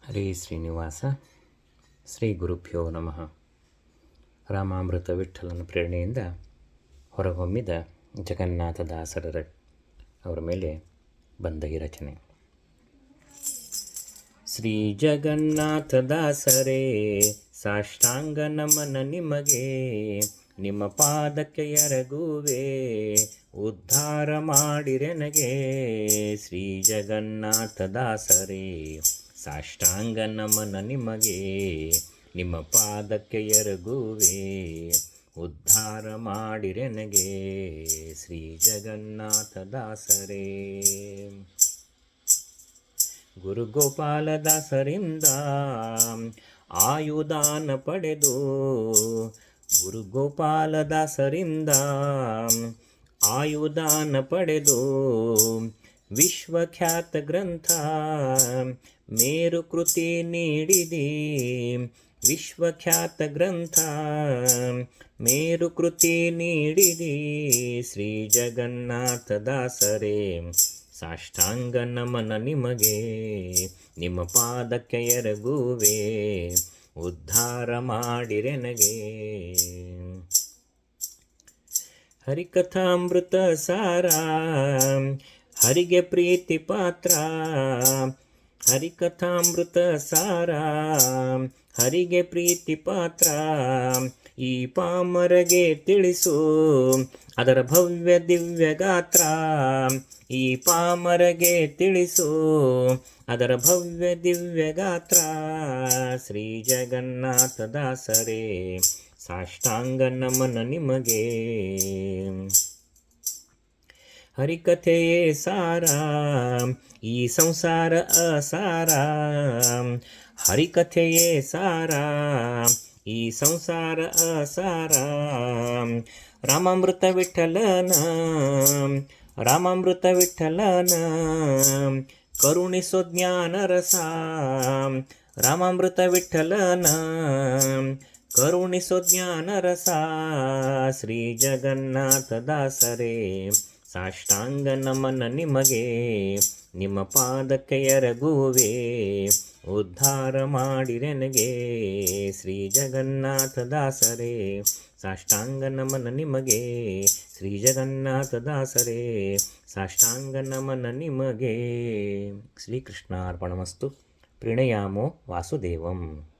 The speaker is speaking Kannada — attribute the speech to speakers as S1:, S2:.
S1: ಹರೇ ಶ್ರೀನಿವಾಸ. ಶ್ರೀ ಗುರುಭ್ಯೋ ನಮಃ. ರಾಮಾಮೃತ ವಿಠ್ಠಲನ ಪ್ರೇರಣೆಯಿಂದ ಹೊರಹೊಮ್ಮಿದ ಜಗನ್ನಾಥದಾಸರ ಅವರ ಮೇಲೆ ಬಂದ ಈ ರಚನೆ. ಶ್ರೀ ಜಗನ್ನಾಥದಾಸರೇ, ಸಾಷ್ಟಾಂಗ ನಮನ ನಿಮಗೆ, ನಿಮ್ಮ ಪಾದಕ್ಕೆ ಎರಗುವೆ, ಉದ್ಧಾರ ಮಾಡಿರೆನಗೆ. ಶ್ರೀ ಜಗನ್ನಾಥದಾಸರೇ, ಸಾಷ್ಟಾಂಗ ನಮನ ನಿಮಗೆ, ನಿಮ್ಮ ಪಾದಕ್ಕೆ ಎರಗುವೆ, ಉದ್ಧಾರ ಮಾಡಿರೆನಗೆ. ಶ್ರೀ ಜಗನ್ನಾಥದಾಸರೇ, ಗುರುಗೋಪಾಲದಾಸರಿಂದ ಆಯುಧಾನ ಪಡೆದು, ಗುರುಗೋಪಾಲದಾಸರಿಂದ ಆಯುಧಾನ ಪಡೆದು, ವಿಶ್ವಖ್ಯಾತ ಗ್ರಂಥ ಮೇರು ಕೃತಿ ನೀಡಿದಿ. ವಿಶ್ವಖ್ಯಾತ ಗ್ರಂಥ ಮೇರು ಕೃತಿ ನೀಡಿದಿ. ಶ್ರೀ ಜಗನ್ನಾಥದಾಸರೇ, ಸಾಷ್ಟಾಂಗ ನಮನ ನಿಮಗೆ, ನಿಮ್ಮ ಪಾದಕ್ಕೆ ಎರಗುವೆ, ಉದ್ಧಾರ ಮಾಡಿರೆನಗೆ. ಹರಿಕಥಾಮೃತ ಸಾರ ಹರಿಗೆ ಪ್ರೀತಿ ಪಾತ್ರ, ಹರಿಕಥಾಮೃತ ಸಾರ ಹರಿಗೆ ಪ್ರೀತಿ ಪಾತ್ರ. ಈ ಪಾಮರಗೆ ತಿಳಿಸು ಅದರ ಭವ್ಯ ದಿವ್ಯ ಗಾತ್ರ. ಈ ಪಾಮರಗೆ ತಿಳಿಸು ಅದರ ಭವ್ಯ ದಿವ್ಯ ಗಾತ್ರ. ಶ್ರೀ ಜಗನ್ನಾಥದಾಸರೇ, ಸಾಷ್ಟಾಂಗ ನಮನ ನಿಮಗೆ. ಹರಿಕಥೆಯೇ ಸಾರ, ಈ ಸಂಸಾರ ಅಸಾರ. ಹರಿಕಥೆಯೇ ಸಾರ, ಈ ಸಂಸಾರ ಅಸಾರ. ರಾಮಾಮೃತ ವಿಠ್ಠಲನ, ರಾಮಾಮೃತ ವಿಠ್ಠಲನ ಕರುಣಿಸೋ ಜ್ಞಾನ ರಸ. ರಾಮಾಮೃತ ವಿಠ್ಠಲನ ಕರುಣಿಸೋ ಜ್ಞಾನ ರಸ. ಶ್ರೀ ಜಗನ್ನಾಥದಾಸರೇ, ಸಾಷ್ಟಾಂಗ ನಮನ ನಿಮಗೆ, ನಿಮ್ಮ ಪಾದಕ್ಕೆ ಎರಗುವೆ, ಉದ್ಧಾರ ಮಾಡಿರೆನಗೆ. ಶ್ರೀ ಜಗನ್ನಾಥದಾಸರೇ, ಸಾಷ್ಟಾಂಗ ನಮನ ನಿಮಗೆ, ಶ್ರೀ ಜಗನ್ನಾಥದಾಸರೇ, ಸಾಷ್ಟಾಂಗ ನಮನ ನಿಮಗೆ. ಶ್ರೀಕೃಷ್ಣಾರ್ಪಣಮಸ್ತು. ಪ್ರಣಯಾಮೋ ವಾಸುದೇವಂ.